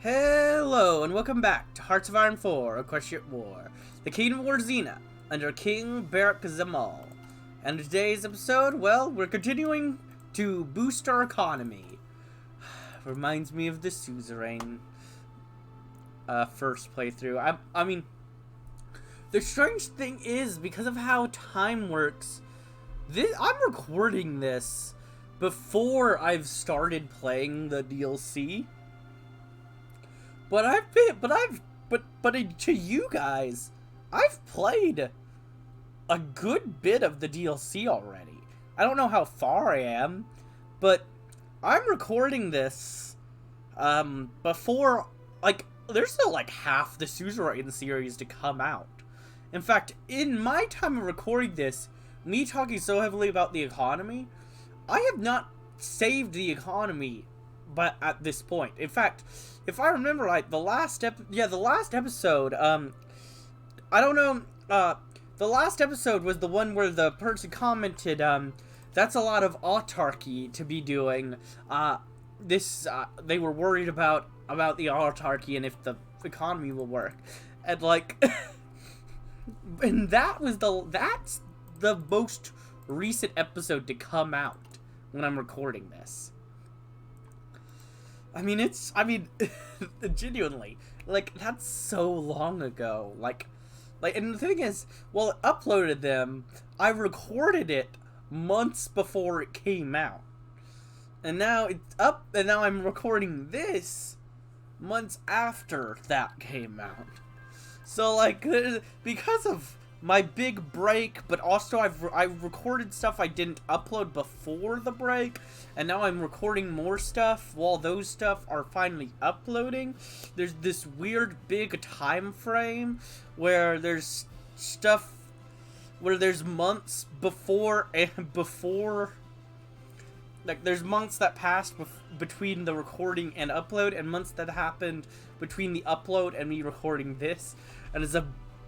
Hello, and welcome back to Hearts of Iron 4, Equestria War, the Kingdom of Warzena, under King Barekzamal. And today's episode, well, we're continuing to boost our economy. Reminds me of the Suzerain first playthrough. I mean, the strange thing is, because of how time works, I'm recording this before I've started playing the DLC. But to you guys, I've played a good bit of the DLC already. I don't know how far I am, but I'm recording this, before, like, there's still like half the Suzerain series to come out. In fact, in my time of recording this, me talking so heavily about the economy, I have not saved the economy, but at this point. In fact, if I remember right, the last episode, I don't know, the last episode was the one where the person commented, that's a lot of autarky to be doing. They were worried about the autarky and if the economy will work. And, like, and that's the most recent episode to come out when I'm recording this. I mean, genuinely, like, that's so long ago, like, and the thing is, well, I uploaded them, I recorded it months before it came out, and now it's up, and now I'm recording this months after that came out, so, like, because of my big break, but also I've recorded stuff I didn't upload before the break, and now I'm recording more stuff while those stuff are finally uploading. There's this weird big time frame where there's stuff where there's months before and before, like, there's months that passed between the recording and upload, and months that happened between the upload and me recording this, and it's a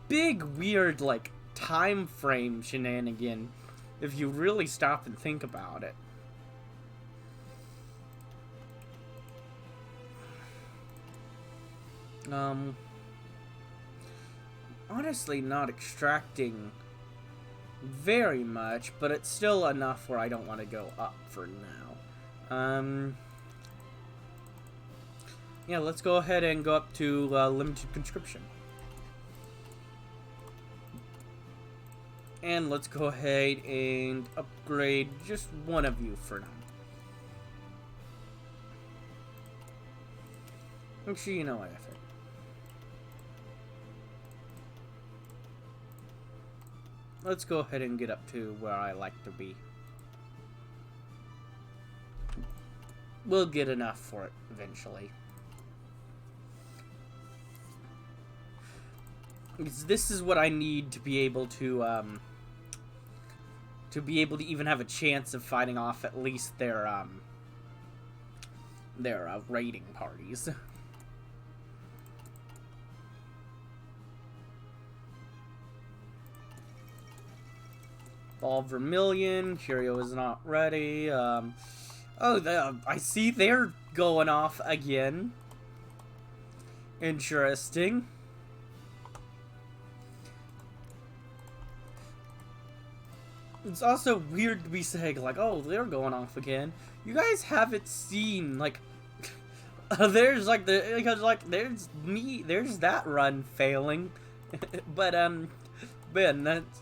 big, weird, like, time frame shenanigan if you really stop and think about it. Honestly not extracting very much, but it's still enough where I don't want to go up for now. Yeah, let's go ahead and go up to limited conscription. And let's go ahead and upgrade just one of you for now. Actually, you know what, I think. Let's go ahead and get up to where I like to be. We'll get enough for it eventually. Because this is what I need to be able to even have a chance of fighting off at least their raiding parties. All Vermilion, Curio is not ready. I see they're going off again. Interesting. It's also weird to be saying, like, oh, they're going off again. You guys haven't seen, like, there's that run failing. But, Ben, that's,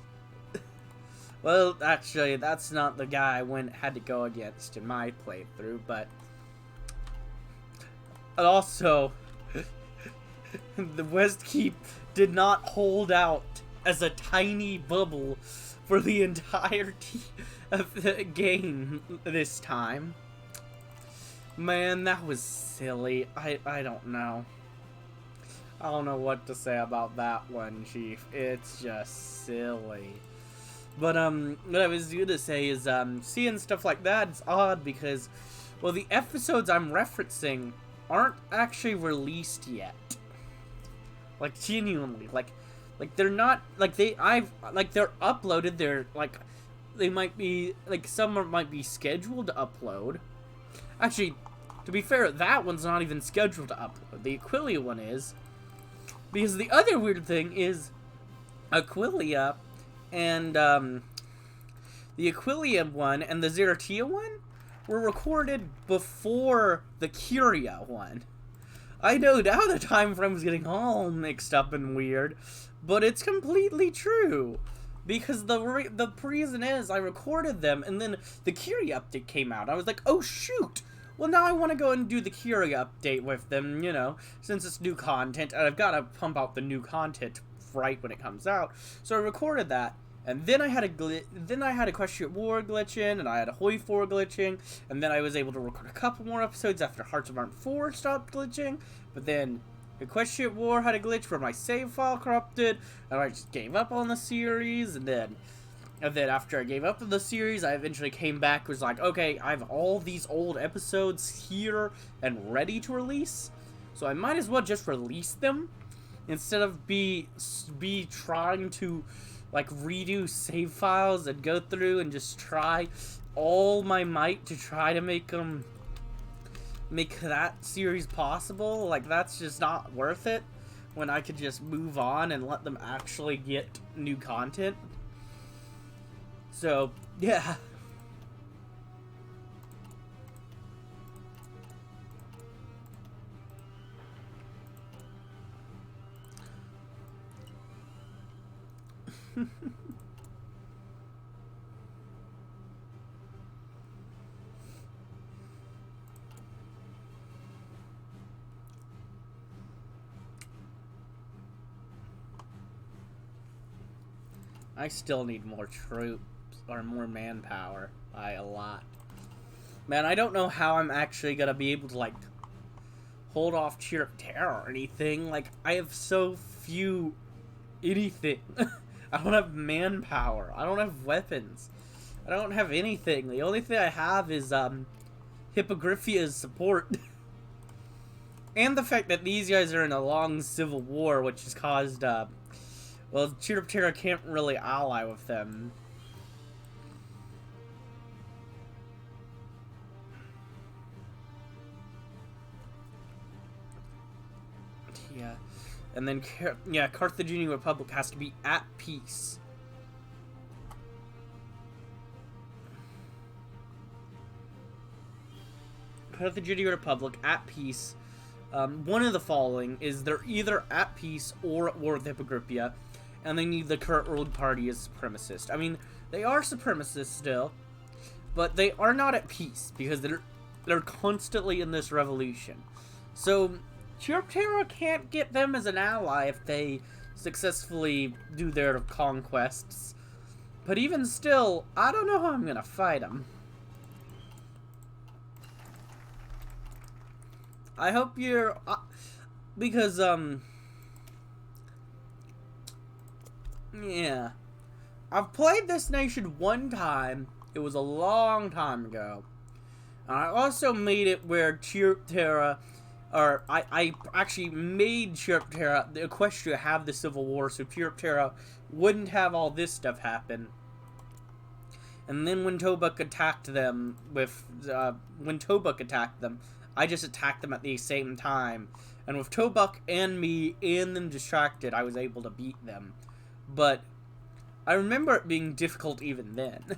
well, actually, that's not the guy I had to go against in my playthrough, but, and also, the West Keep did not hold out as a tiny bubble for the entirety of the game this time. Man, that was silly. I don't know. I don't know what to say about that one, Chief. It's just silly. But, what I was gonna say is, seeing stuff like that is odd because, well, the episodes I'm referencing aren't actually released yet. Like, genuinely, like, they're not, like, they're uploaded, they're, like, they might be, like, some might be scheduled to upload. Actually, To be fair, that one's not even scheduled to upload. The Aquilia one is. Because the other weird thing is Aquilia and, the Aquilia one and the Zeratia one were recorded before the Curia one. I know now the time frame's getting all mixed up and weird, but it's completely true. Because the reason is I recorded them, and then the Curia update came out. I was like, oh shoot! Well, now I want to go and do the Curia update with them, you know, since it's new content, and I've got to pump out the new content right when it comes out. So I recorded that, and then I had a Equestria War glitching, and I had a Hoi 4 glitching, and then I was able to record a couple more episodes after Hearts of Iron 4 stopped glitching, but then Equestria War had a glitch where my save file corrupted, and I just gave up on the series, and then after I gave up on the series, I eventually came back, was like, okay, I have all these old episodes here and ready to release, so I might as well just release them, instead of be trying to, like, redo save files and go through and just try all my might to try to make that series possible. Like, that's just not worth it when I could just move on and let them actually get new content. So, yeah. I still need more troops, or more manpower, by a lot. Man, I don't know how I'm actually gonna be able to, like, hold off Cheer Up Terror or anything. Like, I have so few anything. I don't have manpower. I don't have weapons. I don't have anything. The only thing I have is, Hippogrifia's support. And the fact that these guys are in a long civil war, which has caused, well, Cheer Up Terror can't really ally with them. Yeah. And then, yeah, Carthaginian Republic has to be at peace. Carthaginian Republic at peace. One of the following is they're either at peace or at war with Hippogrippia, and they need the current ruling party as supremacist. I mean, they are supremacists still, but they are not at peace because they're constantly in this revolution. So Terra can't get them as an ally if they successfully do their conquests. But even still, I don't know how I'm gonna fight them. I hope you're... because, yeah. I've played this nation one time. It was a long time ago. And I also made it where Terra... Or, I actually made Terra, the Equestria, have the Civil War, so Terra wouldn't have all this stuff happen. And then when Tobuk attacked them I just attacked them at the same time. And with Tobuk and me and them distracted, I was able to beat them. But I remember it being difficult even then.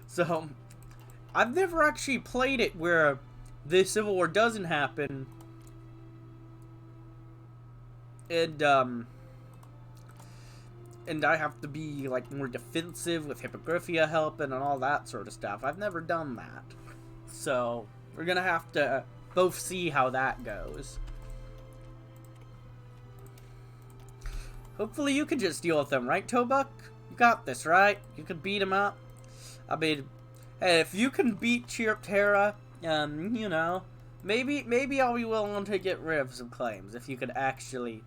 So, I've never actually played it where the Civil War doesn't happen. And I have to be, like, more defensive with Hippogriffia helping and all that sort of stuff. I've never done that. So, we're gonna have to both see how that goes. Hopefully you can just deal with them, right, Tobuk? You got this, right? You can beat him up. I mean, hey, if you can beat Terra, you know, maybe I'll be willing to get rid of some claims if you could actually,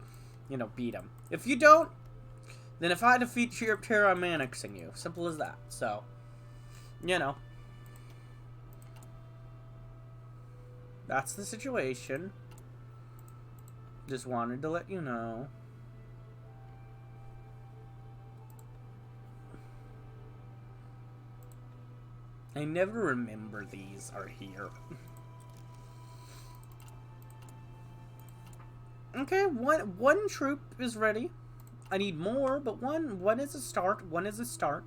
you know, beat him. If you don't, then if I defeat Terra, I'm annexing you. Simple as that. So, you know. That's the situation. Just wanted to let you know. I never remember these are here. Okay, one troop is ready. I need more, but one is a start. One is a start.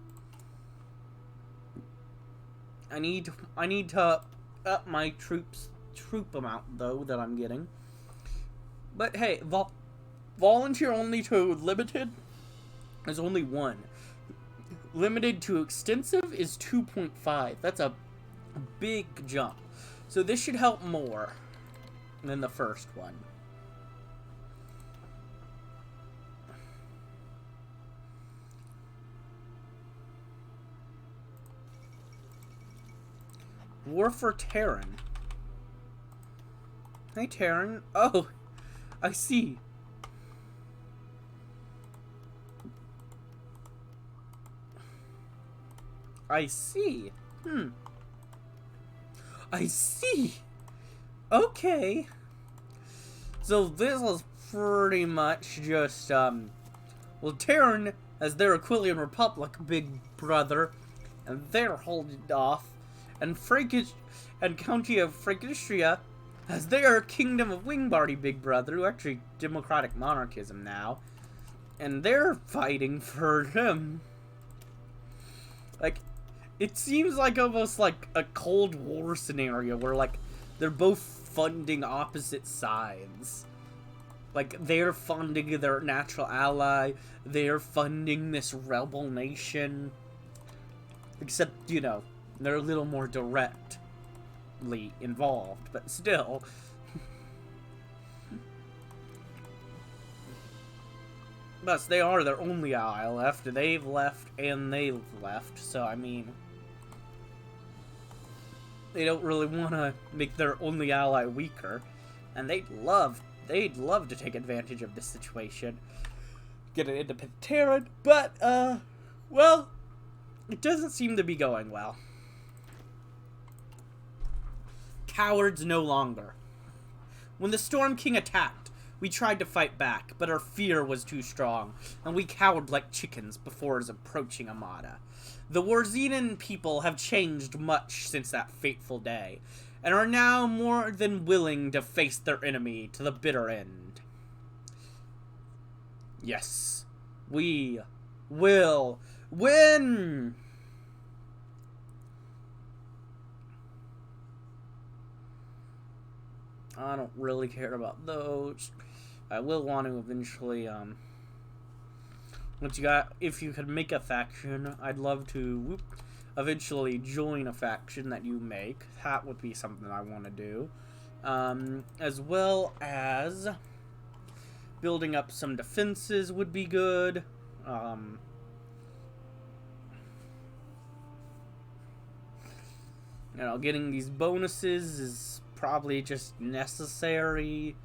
I need to up my troop amount though that I'm getting. But hey, volunteer only to limited is only 1. Limited to extensive is 2.5. That's a big jump. So this should help more than the first one. War for Terran. Hey, Terran. Oh, I see. I see. I see. Okay. So this was pretty much just, well, Terran as their Aquilian Republic, big brother, and they're holding off, and County of Equestria as their Kingdom of Wingbardy big brother, who actually democratic monarchism now, and they're fighting for him. Like, it seems like almost like a Cold War scenario where, like, they're both funding opposite sides. Like, they're funding their natural ally, they're funding this rebel nation. Except, you know, they're a little more directly involved, but still. Thus, they are their only ally left. They've left, and they've left, so, I mean, they don't really want to make their only ally weaker, and they'd love to take advantage of this situation, get an independent Terran, but, well, it doesn't seem to be going well. Cowards no longer. When the Storm King attacked, we tried to fight back, but our fear was too strong, and we cowered like chickens before his approaching armada. The Warzena people have changed much since that fateful day, and are now more than willing to face their enemy to the bitter end. Yes, we will win! I don't really care about those. I will want to eventually, if you could make a faction, I'd love to eventually join a faction that you make. That would be something I want to do. As well as building up some defenses would be good. You know, getting these bonuses is probably just necessary.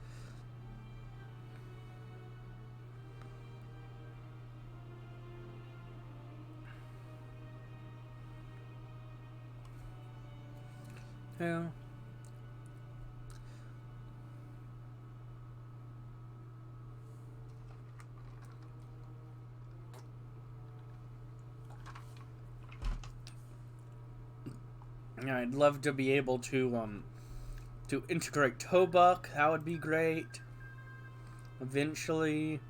Yeah. Yeah, I'd love to be able to integrate Tobuk. That would be great. Eventually.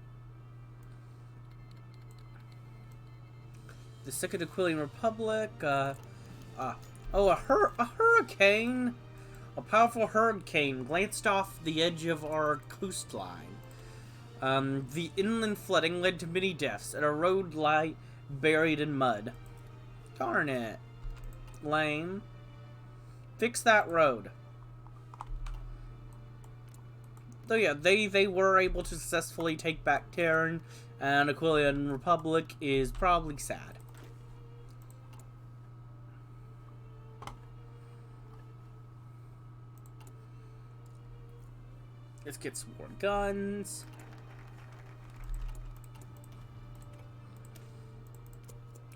The Second Aquilian Republic, oh, a hurricane! A powerful hurricane glanced off the edge of our coastline. The inland flooding led to many deaths, and a road lay buried in mud. Darn it. Lame. Fix that road. So yeah, they were able to successfully take back Terran, and Aquilian Republic is probably sad. Let's get some more guns.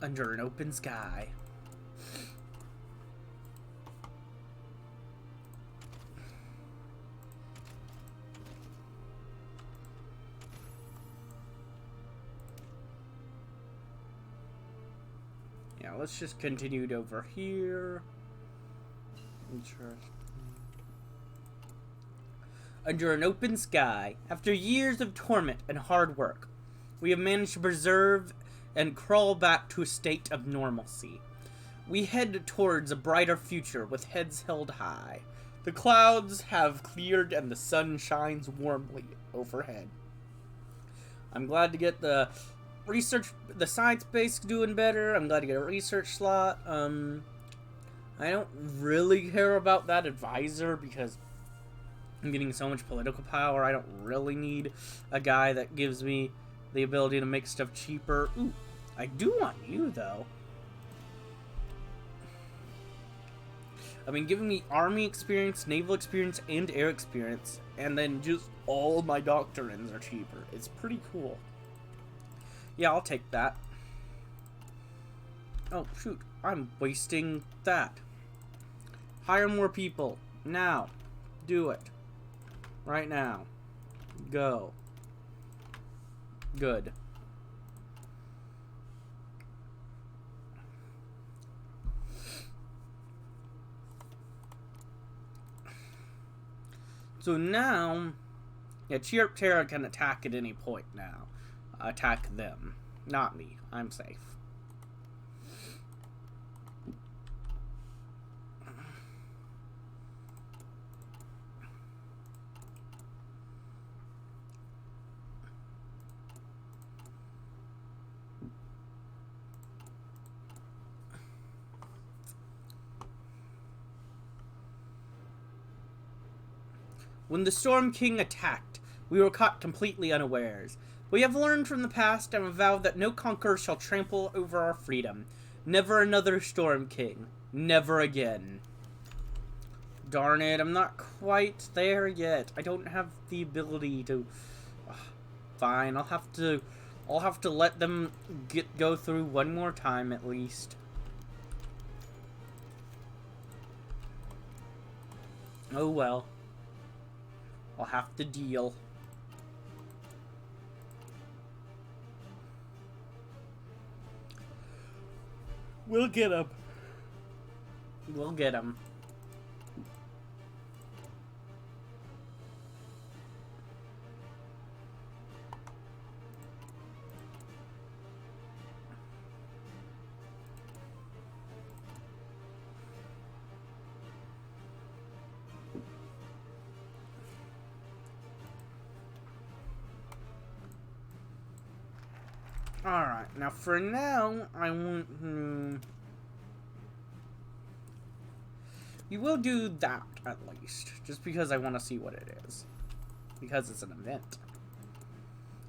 Under an open sky. Yeah, let's just continue it over here. Interesting. under an open sky. After years of torment and hard work, we have managed to preserve and crawl back to a state of normalcy. We head towards a brighter future with heads held high. The clouds have cleared and the sun shines warmly overhead. I'm glad to get the science base doing better. I'm glad to get a research slot. I don't really care about that advisor because I'm getting so much political power. I don't really need a guy that gives me the ability to make stuff cheaper. Ooh, I do want you, though. I mean, giving me army experience, naval experience, and air experience, and then just all my doctrines are cheaper. It's pretty cool. Yeah, I'll take that. Oh, shoot. I'm wasting that. Hire more people. Now. Do it. Right now. Go. Good. So now, yeah, Chirp Terra can attack at any point now. Attack them. Not me. I'm safe. When the Storm King attacked, we were caught completely unawares. We have learned from the past and have vowed that no conqueror shall trample over our freedom. Never another Storm King. Never again. Darn it, I'm not quite there yet. I don't have the ability to... Fine, I'll have to let them go through one more time at least. Oh well. I'll have to deal. We'll get him. We'll get him. Alright, now for now, I want to... You will do that, at least. Just because I want to see what it is. Because it's an event.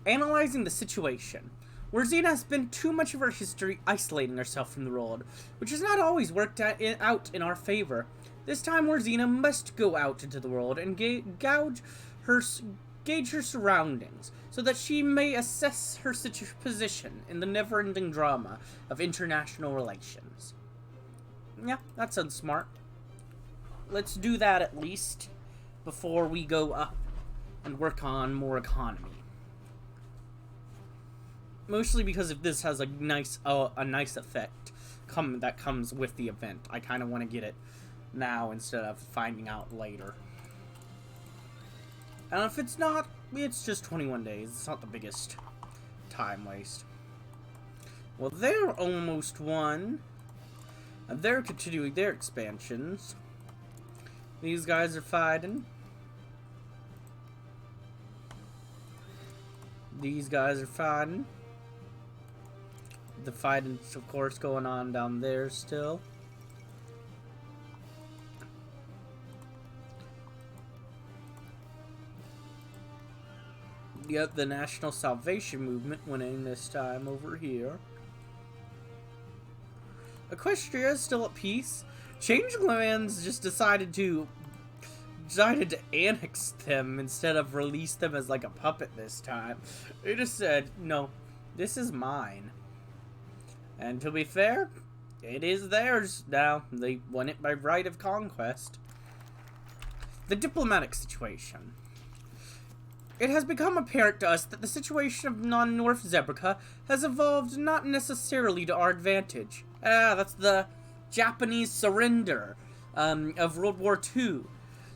Analyzing the situation. Warzena has spent too much of her history isolating herself from the world, which has not always worked out in our favor. This time, Warzena must go out into the world and gauge her surroundings, so that she may assess her position in the never-ending drama of international relations. Yeah, that sounds smart. Let's do that at least, before we go up and work on more economy. Mostly because if this has a nice effect that comes with the event, I kind of want to get it now instead of finding out later. And if it's not, it's just 21 days. It's not the biggest time waste. Well, they're almost won. And they're continuing their expansions. These guys are fighting. These guys are fighting. The fighting's, of course, going on down there still. Yep, the National Salvation Movement winning this time over here. Equestria is still at peace. Changelands just decided to annex them instead of release them as like a puppet this time. They just said, no, this is mine. And to be fair, it is theirs now. They won it by right of conquest. The diplomatic situation. It has become apparent to us that the situation of non-North Zebrica has evolved not necessarily to our advantage. That's the Japanese surrender of World War II.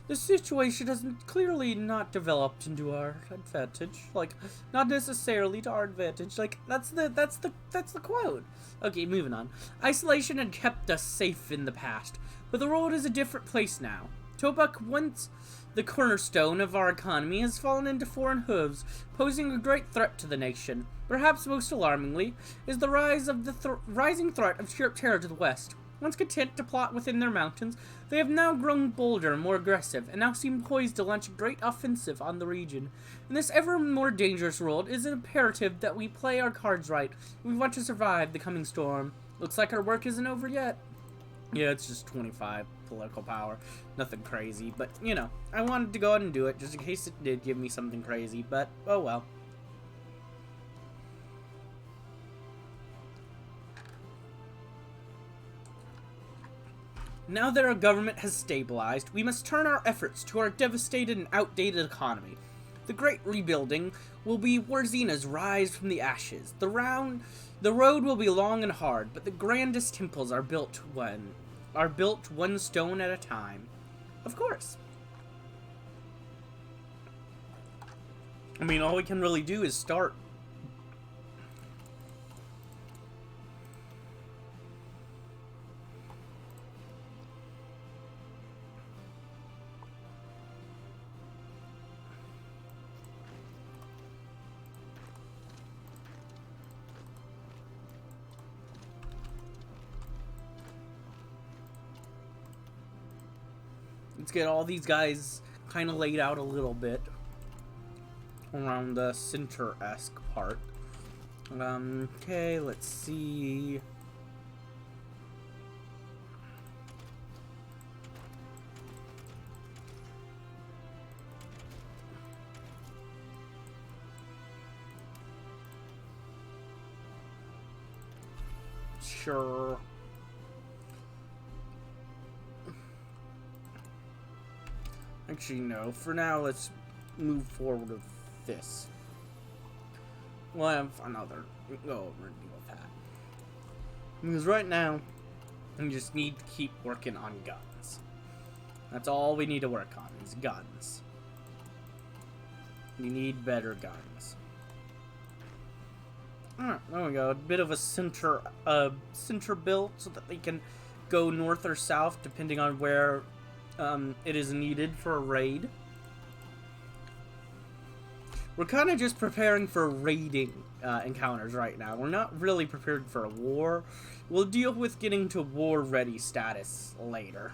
The situation has clearly not developed into our advantage. Like, not necessarily to our advantage. Like, that's the quote. Okay, moving on. Isolation had kept us safe in the past, but the world is a different place now. Tobak, once the cornerstone of our economy, has fallen into foreign hooves, posing a great threat to the nation. Perhaps most alarmingly is the rise of the rising threat of sheer terror to the west. Once content to plot within their mountains, they have now grown bolder and more aggressive, and now seem poised to launch a great offensive on the region. In this ever more dangerous world, it is imperative that we play our cards right if we want to survive the coming storm. Looks like our work isn't over yet. Yeah, it's just 25 political power. Nothing crazy, but, you know, I wanted to go ahead and do it, just in case it did give me something crazy, but, oh well. Now that our government has stabilized, we must turn our efforts to our devastated and outdated economy. The great rebuilding will be Warzena's rise from the ashes. The road will be long and hard, but the grandest temples are built one stone at a time. Of course. I mean, all we can really do is start. Let's get all these guys kind of laid out a little bit around the center-esque part. Okay, let's see. Sure. Actually, no. For now, let's move forward with this. We'll have another go over and deal with that. Because right now, we just need to keep working on guns. That's all we need to work on, is guns. We need better guns. Alright, there we go. A bit of a center built so that they can go north or south depending on where it is needed for a raid. We're kind of just preparing for raiding encounters right now. We're not really prepared for a war. We'll deal with getting to war-ready status later.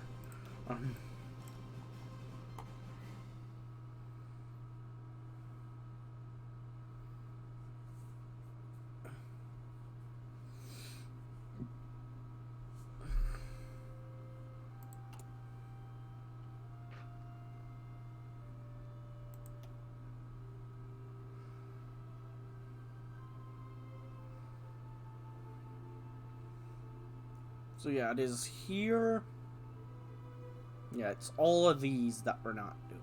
So yeah, it is here. Yeah, it's all of these that we're not doing.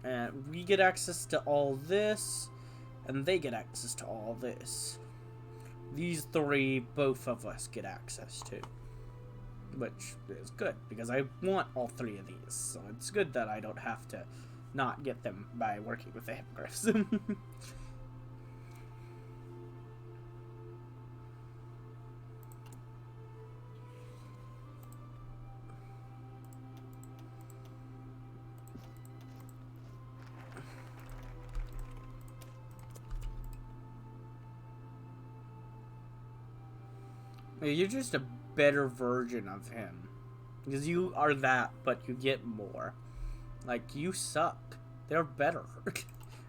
And we get access to all this, and they get access to all this. These three, both of us get access to. Which is good, because I want all three of these. So it's good that I don't have to not get them by working with the hippogriffs. You're just a better version of him. Because you are that, but you get more. Like, you suck. They're better.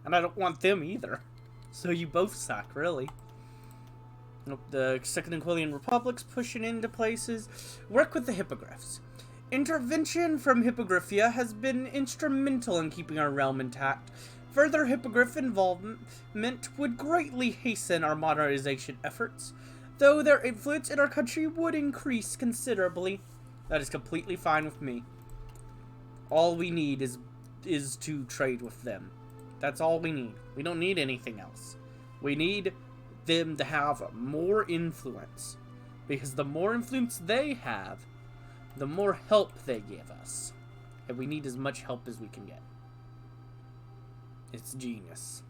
And I don't want them either. So you both suck, really. The Second Aquilian Republic's pushing into places. Work with the hippogriffs. Intervention from Hippogriffia has been instrumental in keeping our realm intact. Further hippogriff involvement would greatly hasten our modernization efforts. Though their influence in our country would increase considerably. That is completely fine with me. All we need is to trade with them. That's all we need. We don't need anything else. We need them to have more influence. Because the more influence they have, the more help they give us. And we need as much help as we can get. It's genius.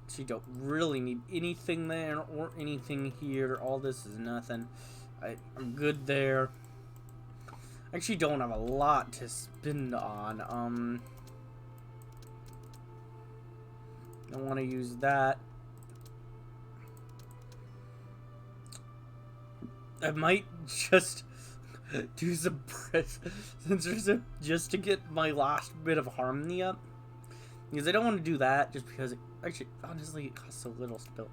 So you don't really need anything there or anything here. All this is nothing. I'm good there. I actually don't have a lot to spend on. I want to use that. I might just do some sensors just to get my last bit of harmony up. Because I don't want to do that just because it actually, honestly, it costs so little still.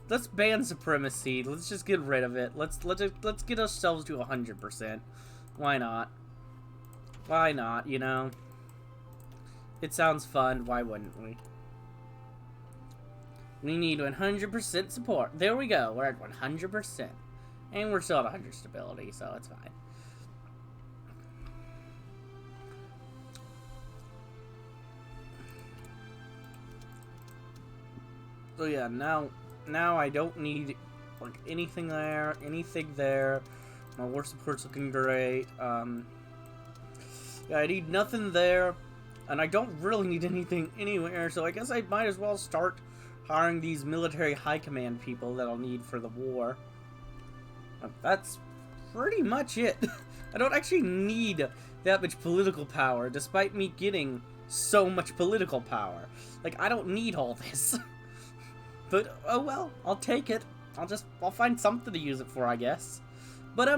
Let's ban supremacy. Let's just get rid of it. Let's get ourselves to 100%. Why not? Why not, you know? It sounds fun. Why wouldn't we? We need 100% support. There we go. We're at 100%. And we're still at 100 stability, so it's fine. So yeah, now I don't need like anything there, My war support's looking great. Yeah, I need nothing there, and I don't really need anything anywhere. So I guess I might as well start hiring these military high command people that I'll need for the war. That's pretty much it. I don't actually need that much political power, despite me getting so much political power. Like, I don't need all this. But, oh well, I'll take it. I'll find something to use it for, I guess. But,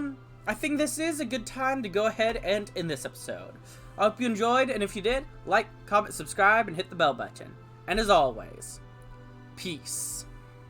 I think this is a good time to go ahead and end this episode. I hope you enjoyed, and if you did, like, comment, subscribe, and hit the bell button. And as always, peace.